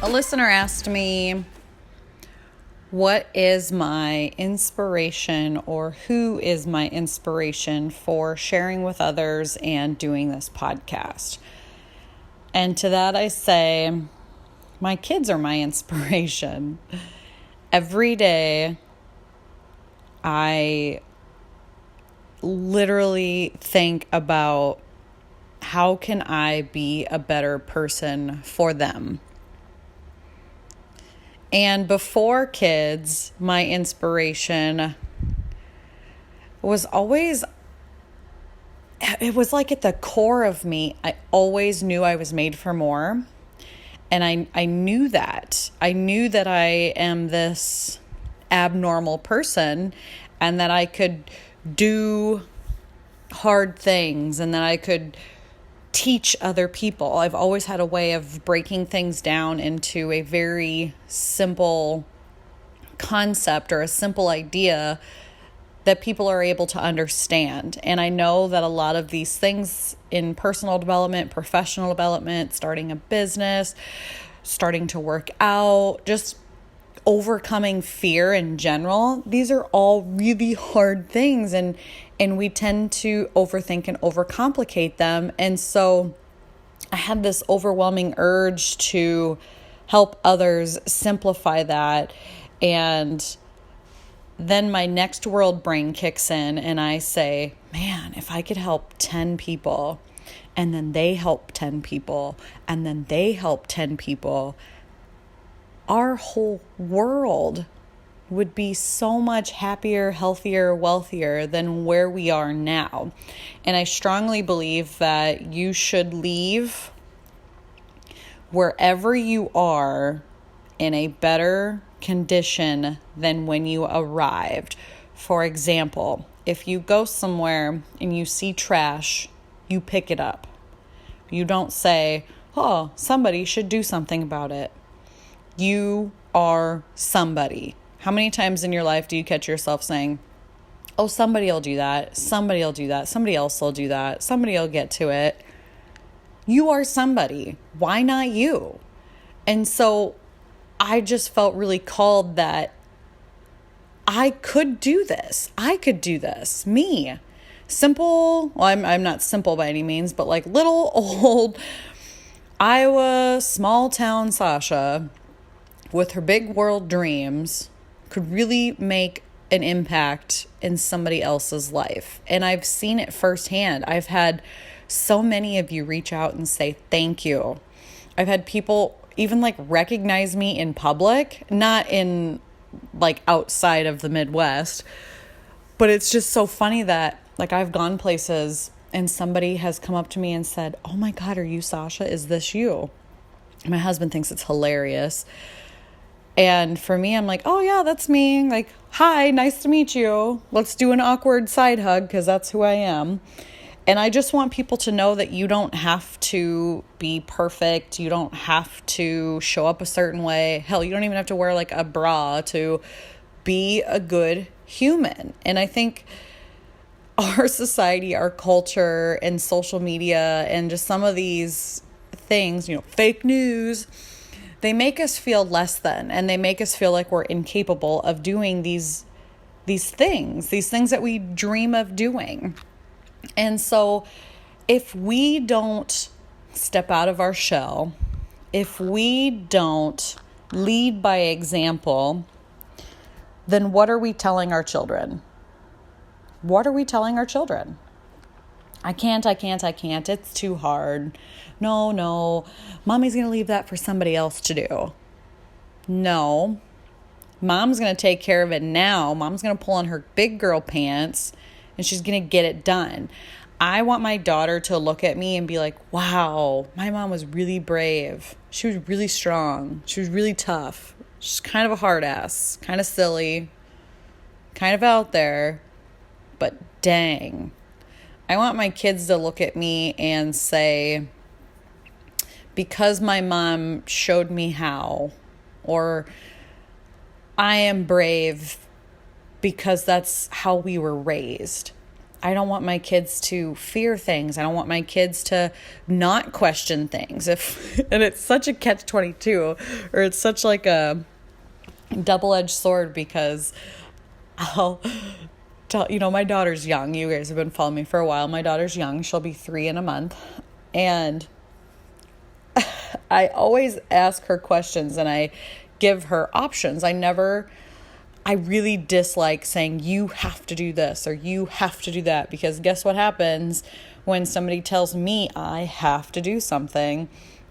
A listener asked me, what is my inspiration, or who is my inspiration for sharing with others and doing this podcast? And to that I say, my kids are my inspiration. Every day, I literally think about how can I be a better person for them. And before kids, my inspiration was always, it was like at the core of me. I always knew I was made for more. And I knew that. I knew that I am this abnormal person and that I could do hard things and that I could teach other people. I've always had a way of breaking things down into a very simple concept or a simple idea that people are able to understand. And I know that a lot of these things in personal development, professional development, starting a business, starting to work out, just overcoming fear in general, these are all really hard things, and we tend to overthink and overcomplicate them. And so I had this overwhelming urge to help others simplify that. And then my next world brain kicks in and I say, man, if I could help 10 people and then they help 10 people and then they help 10 people, our whole world would be so much happier, healthier, wealthier than where we are now. And I strongly believe that you should leave wherever you are in a better condition than when you arrived. For example, if you go somewhere and you see trash, you pick it up. You don't say, oh, somebody should do something about it. You are somebody. How many times in your life do you catch yourself saying, oh, somebody will do that, somebody will do that, somebody else will do that, somebody will get to it? You are somebody. Why not you? And so I just felt really called that I could do this. I could do this. Me. Simple. Well, I'm not simple by any means, but like little old Iowa small town Sasha with her big world dreams could really make an impact in somebody else's life. And I've seen it firsthand. I've had so many of you reach out and say thank you. I've had people even like recognize me in public, not in like outside of the Midwest, but it's just so funny that like I've gone places and somebody has come up to me and said, oh my God, are you Sasha? Is this you? My husband thinks it's hilarious. And for me, I'm like, oh yeah, that's me. Like, hi, nice to meet you. Let's do an awkward side hug because that's who I am. And I just want people to know that you don't have to be perfect. You don't have to show up a certain way. Hell, you don't even have to wear like a bra to be a good human. And I think our society, our culture, and social media, and just some of these things, fake news, they make us feel less than, and they make us feel like we're incapable of doing these things that we dream of doing. And so if we don't step out of our shell, if we don't lead by example, then what are we telling our children? What are we telling our children? I can't. It's too hard. No. Mommy's going to leave that for somebody else to do. No. Mom's going to take care of it now. Mom's going to pull on her big girl pants and she's going to get it done. I want my daughter to look at me and be like, wow, my mom was really brave. She was really strong. She was really tough. She's kind of a hard ass, kind of silly, kind of out there, but dang. I want my kids to look at me and say, because my mom showed me how, or I am brave because that's how we were raised. I don't want my kids to fear things. I don't want my kids to not question things. And it's such a catch-22, or it's such like a double-edged sword, because I'll tell, my daughter's young. You guys have been following me for a while. My daughter's young. She'll be 3 in a month. And I always ask her questions and I give her options. I really dislike saying you have to do this or you have to do that, because guess what happens when somebody tells me I have to do something?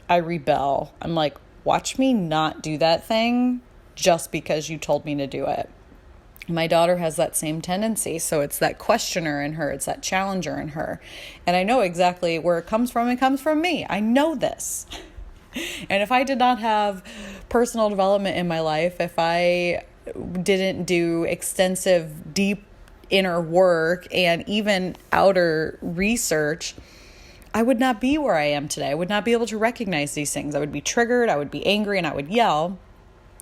I rebel. I'm like, watch me not do that thing just because you told me to do it. My daughter has that same tendency. So it's that questioner in her. It's that challenger in her. And I know exactly where it comes from. It comes from me. I know this. And if I did not have personal development in my life, if I didn't do extensive, deep inner work and even outer research, I would not be where I am today. I would not be able to recognize these things. I would be triggered. I would be angry, and I would yell.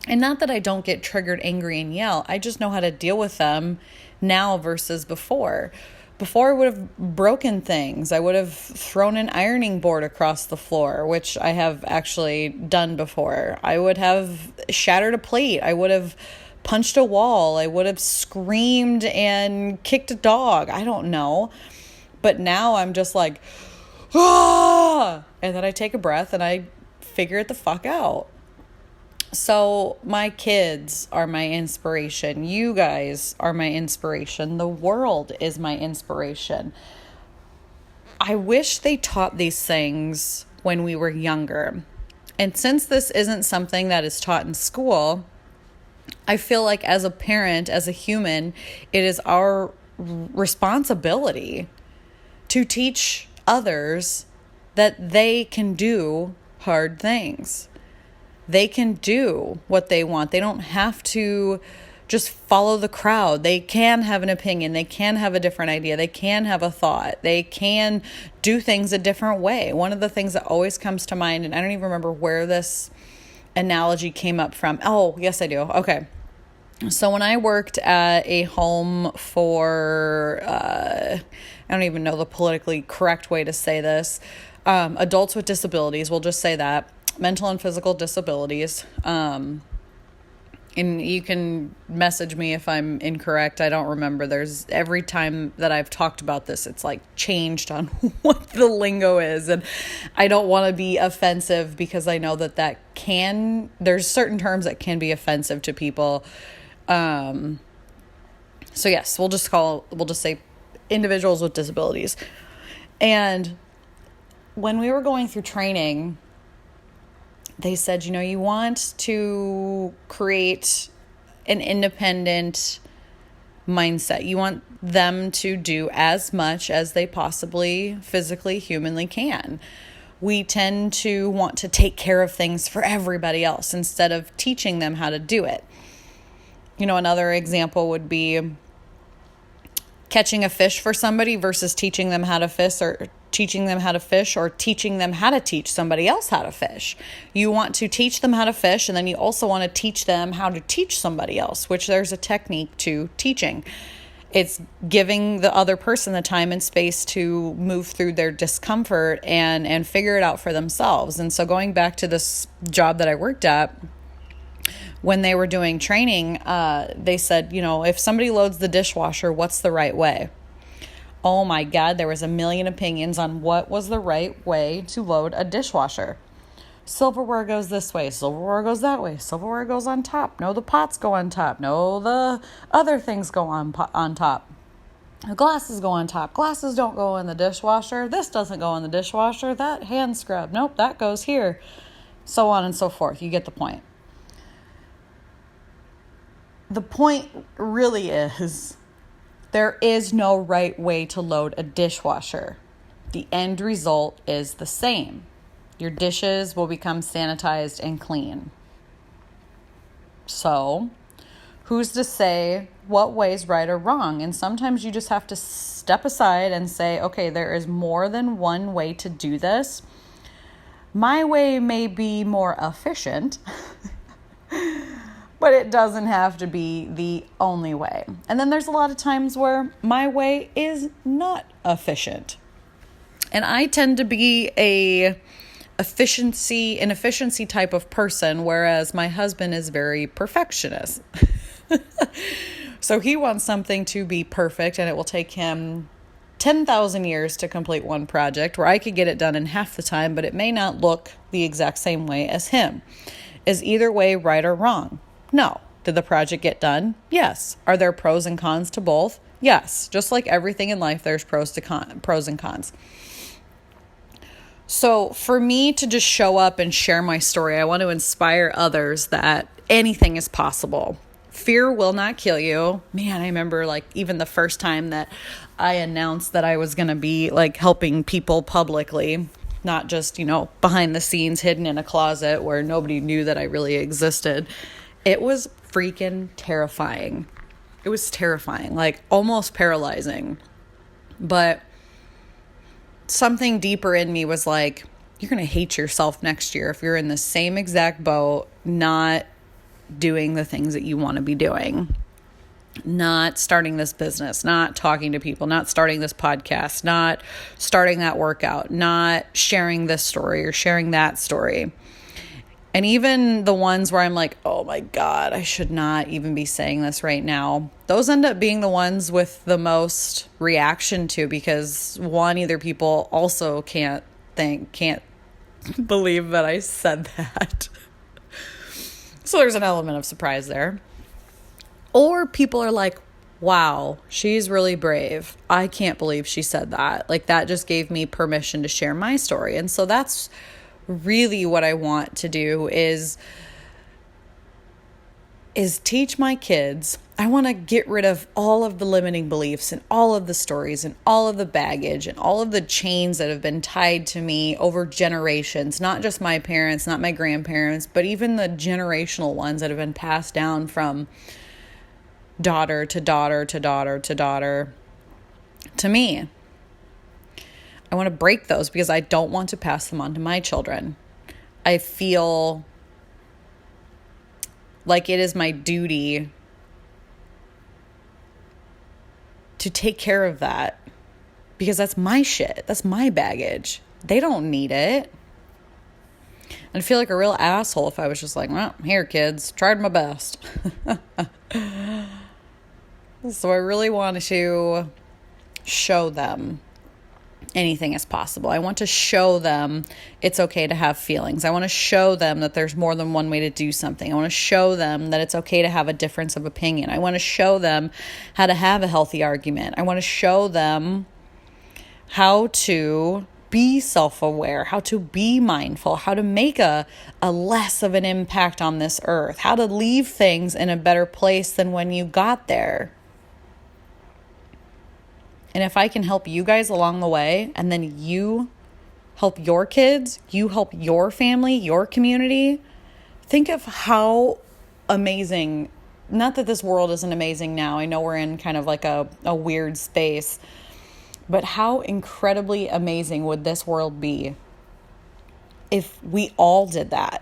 And not that I don't get triggered, angry, and yell. I just know how to deal with them now versus before. Before, I would have broken things. I would have thrown an ironing board across the floor, which I have actually done before. I would have shattered a plate. I would have punched a wall. I would have screamed and kicked a dog. I don't know. But now I'm just like, ah! And then I take a breath and I figure it the fuck out. So my kids are my inspiration. You guys are my inspiration. The world is my inspiration. I wish they taught these things when we were younger. And since this isn't something that is taught in school, I feel like as a parent, as a human, it is our responsibility to teach others that they can do hard things. They can do what they want. They don't have to just follow the crowd. They can have an opinion. They can have a different idea. They can have a thought. They can do things a different way. One of the things that always comes to mind, and I don't even remember where this analogy came up from. Oh, yes, I do. Okay. So when I worked at a home for, I don't even know the politically correct way to say this, adults with disabilities, we'll just say that, mental and physical disabilities. And you can message me if I'm incorrect. I don't remember. There's every time that I've talked about this, it's like changed on what the lingo is. And I don't want to be offensive, because I know that there's certain terms that can be offensive to people. So yes, we'll just say individuals with disabilities. And when we were going through training, they said, you want to create an independent mindset. You want them to do as much as they possibly physically, humanly can. We tend to want to take care of things for everybody else instead of teaching them how to do it. Another example would be catching a fish for somebody versus teaching them how to fish, or teaching them how to fish, or teaching them how to teach somebody else how to fish. You want to teach them how to fish, and then you also want to teach them how to teach somebody else, which there's a technique to teaching. It's giving the other person the time and space to move through their discomfort and figure it out for themselves. And so going back to this job that I worked at, when they were doing training, they said, if somebody loads the dishwasher, what's the right way? Oh my God, there was a million opinions on what was the right way to load a dishwasher. Silverware goes this way. Silverware goes that way. Silverware goes on top. No, the pots go on top. No, the other things go on top. The glasses go on top. Glasses don't go in the dishwasher. This doesn't go in the dishwasher. That hand scrub. Nope, that goes here. So on and so forth. You get the point. The point really is, there is no right way to load a dishwasher. The end result is the same. Your dishes will become sanitized and clean. So, who's to say what way is right or wrong? And sometimes you just have to step aside and say, okay, there is more than one way to do this. My way may be more efficient, But it doesn't have to be the only way. And then there's a lot of times where my way is not efficient. And I tend to be an efficiency type of person, whereas my husband is very perfectionist. So he wants something to be perfect, and it will take him 10,000 years to complete one project, where I could get it done in half the time, but it may not look the exact same way as him. Is either way right or wrong? No. Did the project get done? Yes. Are there pros and cons to both? Yes. Just like everything in life, there's pros and cons. So for me to just show up and share my story, I want to inspire others that anything is possible. Fear will not kill you. Man, I remember like even the first time that I announced that I was going to be like helping people publicly, not just, behind the scenes, hidden in a closet where nobody knew that I really existed. It was freaking terrifying. It was terrifying, like almost paralyzing. But something deeper in me was like, you're going to hate yourself next year if you're in the same exact boat, not doing the things that you want to be doing, not starting this business, not talking to people, not starting this podcast, not starting that workout, not sharing this story or sharing that story. And even the ones where I'm like, oh my God, I should not even be saying this right now. Those end up being the ones with the most reaction to, because one, either people also can't believe that I said that. So there's an element of surprise there. Or people are like, wow, she's really brave. I can't believe she said that. Like that just gave me permission to share my story. And so that's really what I want to do is teach my kids. I want to get rid of all of the limiting beliefs and all of the stories and all of the baggage and all of the chains that have been tied to me over generations, not just my parents, not my grandparents, but even the generational ones that have been passed down from daughter to daughter to daughter to daughter to me. I want to break those because I don't want to pass them on to my children. I feel like it is my duty to take care of that because that's my shit. That's my baggage. They don't need it. I'd feel like a real asshole if I was just like, well, here, kids, tried my best. So I really want to show them anything is possible. I want to show them it's okay to have feelings. I want to show them that there's more than one way to do something. I want to show them that it's okay to have a difference of opinion. I want to show them how to have a healthy argument. I want to show them how to be self-aware, how to be mindful, how to make a less of an impact on this earth, how to leave things in a better place than when you got there. And if I can help you guys along the way, and then you help your kids, you help your family, your community, think of how amazing, not that this world isn't amazing now. I know we're in kind of like a weird space, but how incredibly amazing would this world be if we all did that?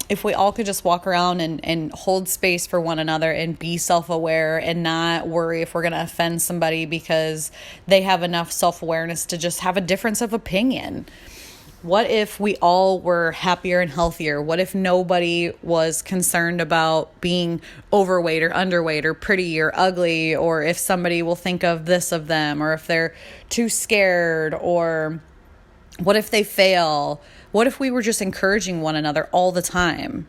If we all could just walk around and hold space for one another and be self-aware and not worry if we're going to offend somebody because they have enough self-awareness to just have a difference of opinion. What if we all were happier and healthier? What if nobody was concerned about being overweight or underweight or pretty or ugly, or if somebody will think of this of them, or if they're too scared, or what if they fail? What if we were just encouraging one another all the time?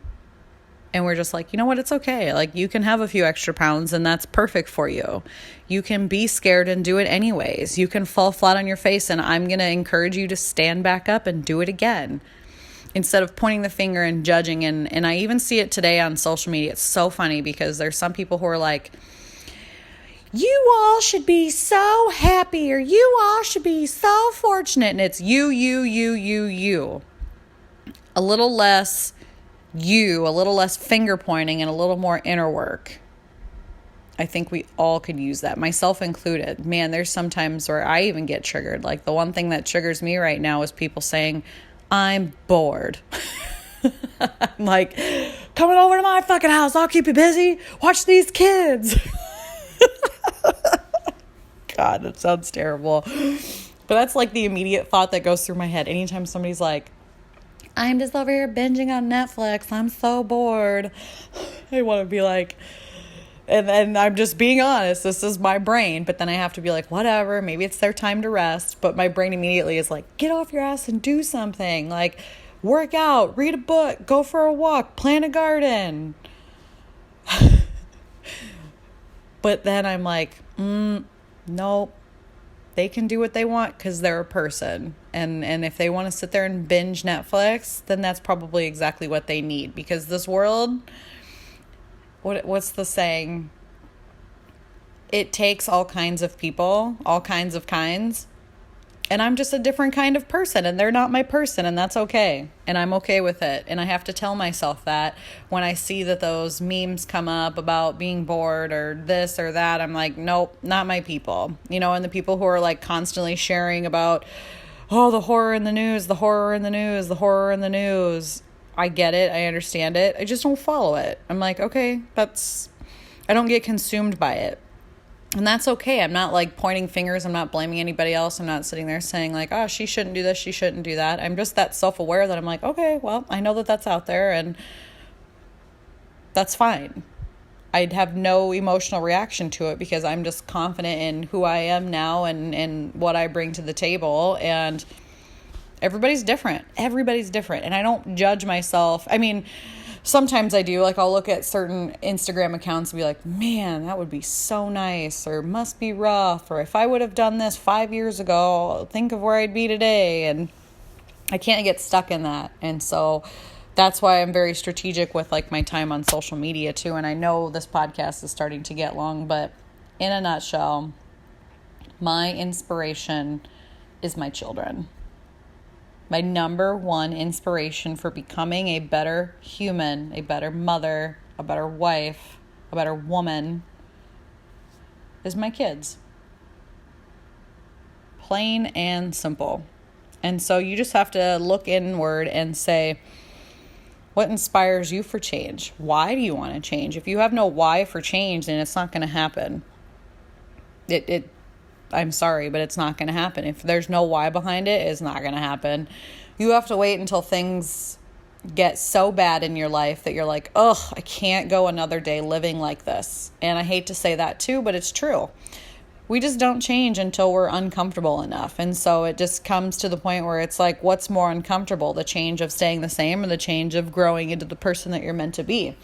And we're just like, you know what? It's okay. Like, you can have a few extra pounds and that's perfect for you. You can be scared and do it anyways. You can fall flat on your face and I'm going to encourage you to stand back up and do it again. Instead of pointing the finger and judging. And I even see it today on social media. It's so funny because there's some people who are like, you all should be so happy, or you all should be so fortunate. And it's you. A little less you, a little less finger pointing, and a little more inner work. I think we all could use that, myself included. Man, there's some times where I even get triggered. Like, the one thing that triggers me right now is people saying, I'm bored. I'm like, coming over to my fucking house. I'll keep you busy. Watch these kids. God, that sounds terrible. But that's like the immediate thought that goes through my head anytime somebody's like, I'm just over here binging on Netflix. I'm so bored. I want to be like, and I'm just being honest. This is my brain. But then I have to be like, whatever. Maybe it's their time to rest. But my brain immediately is like, get off your ass and do something. Like, work out, read a book, go for a walk, plant a garden. But then I'm like, nope. They can do what they want because they're a person. And if they want to sit there and binge Netflix, then that's probably exactly what they need. Because this world, what's the saying? It takes all kinds of people, all kinds of kinds. And I'm just a different kind of person, and they're not my person, and that's okay. And I'm okay with it. And I have to tell myself that when I see that those memes come up about being bored or this or that, I'm like, nope, not my people. You know, and the people who are like constantly sharing about, oh, the horror in the news, the horror in the news, the horror in the news. I get it. I understand it. I just don't follow it. I'm like, okay, I don't get consumed by it. And that's okay. I'm not like pointing fingers. I'm not blaming anybody else. I'm not sitting there saying like, oh, she shouldn't do this. She shouldn't do that. I'm just that self-aware that I'm like, okay, well, I know that that's out there and that's fine. I'd have no emotional reaction to it because I'm just confident in who I am now and what I bring to the table. And everybody's different. Everybody's different. And I don't judge myself. I mean, sometimes I do, like I'll look at certain Instagram accounts and be like, man, that would be so nice, or must be rough, or if I would have done this 5 years ago, think of where I'd be today. And I can't get stuck in that. And so that's why I'm very strategic with like my time on social media too. And I know this podcast is starting to get long, but in a nutshell, my inspiration is my children. My number one inspiration for becoming a better human, a better mother, a better wife, a better woman is my kids. Plain and simple. And so you just have to look inward and say, what inspires you for change? Why do you want to change? If you have no why for change, then it's not going to happen. I'm sorry, but it's not going to happen. If there's no why behind it, it's not going to happen. You have to wait until things get so bad in your life that you're like, ugh, I can't go another day living like this. And I hate to say that too, but it's true. We just don't change until we're uncomfortable enough. And so it just comes to the point where it's like, what's more uncomfortable? The change of staying the same or the change of growing into the person that you're meant to be?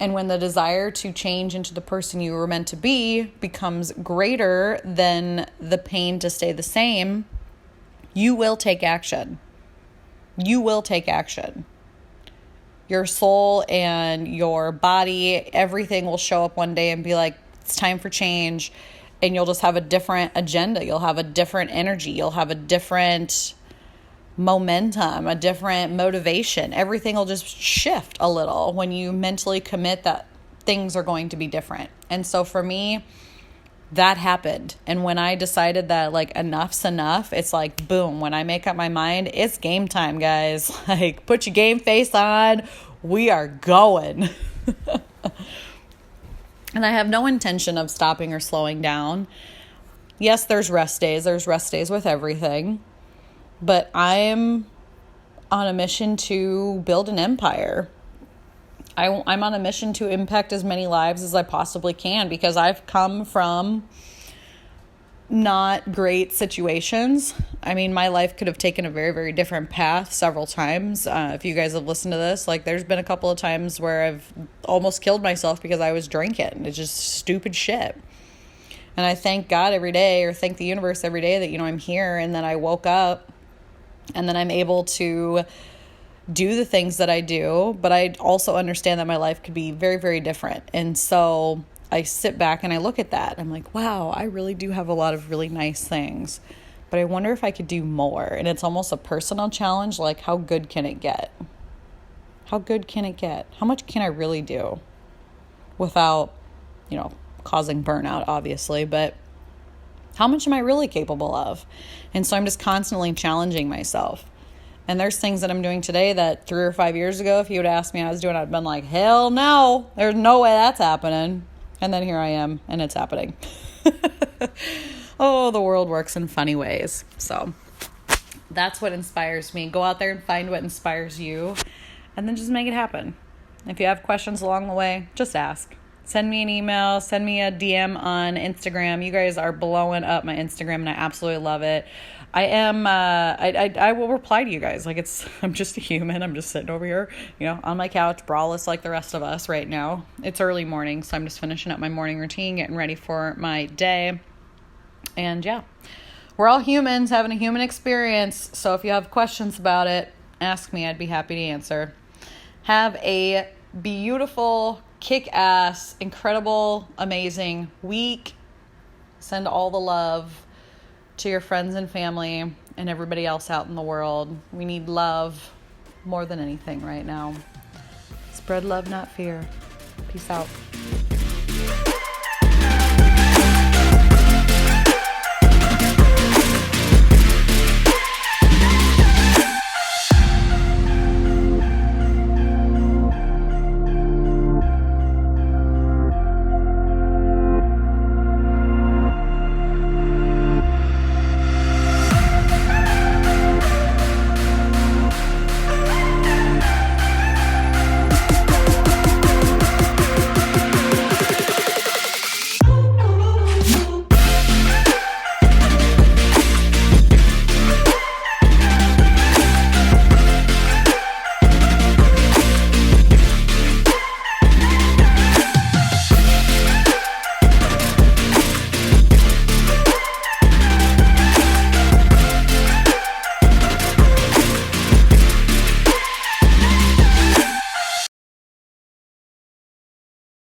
And when the desire to change into the person you were meant to be becomes greater than the pain to stay the same, you will take action. You will take action. Your soul and your body, everything will show up one day and be like, it's time for change. And you'll just have a different agenda. You'll have a different energy. You'll have a different momentum, a different motivation. Everything will just shift a little when you mentally commit that things are going to be different. And so for me, that happened. And when I decided that like enough's enough, it's like, boom, when I make up my mind, it's game time, guys. Like, put your game face on. We are going. And I have no intention of stopping or slowing down. Yes, there's rest days. There's rest days with everything. But I'm on a mission to build an empire. I'm on a mission to impact as many lives as I possibly can because I've come from not great situations. I mean, my life could have taken a very, very different path several times. If you guys have listened to this, like there's been a couple of times where I've almost killed myself because I was drinking. It's just stupid shit. And I thank God every day, or thank the universe every day that, I'm here and that I woke up and then I'm able to do the things that I do. But I also understand that my life could be very, very different. And so I sit back and I look at that. I'm like, wow, I really do have a lot of really nice things. But I wonder if I could do more. And it's almost a personal challenge. Like, how good can it get? How good can it get? How much can I really do without, causing burnout, obviously. But how much am I really capable of? And so I'm just constantly challenging myself. And there's things that I'm doing today that 3 or 5 years ago, if you would ask me how I was doing, I'd been like, hell no, there's no way that's happening. And then here I am, and it's happening. Oh, the world works in funny ways. So that's what inspires me. Go out there and find what inspires you, and then just make it happen. If you have questions along the way, just ask. Send me an email, send me a DM on Instagram. You guys are blowing up my Instagram, and I absolutely love it. I will reply to you guys. Like, I'm just a human. I'm just sitting over here, on my couch, braless like the rest of us right now. It's early morning, so I'm just finishing up my morning routine, getting ready for my day. And yeah, we're all humans having a human experience. So if you have questions about it, ask me. I'd be happy to answer. Have a beautiful, kick-ass, incredible, amazing week. Send all the love to your friends and family and everybody else out in the world. We need love more than anything right now. Spread love, not fear. Peace out.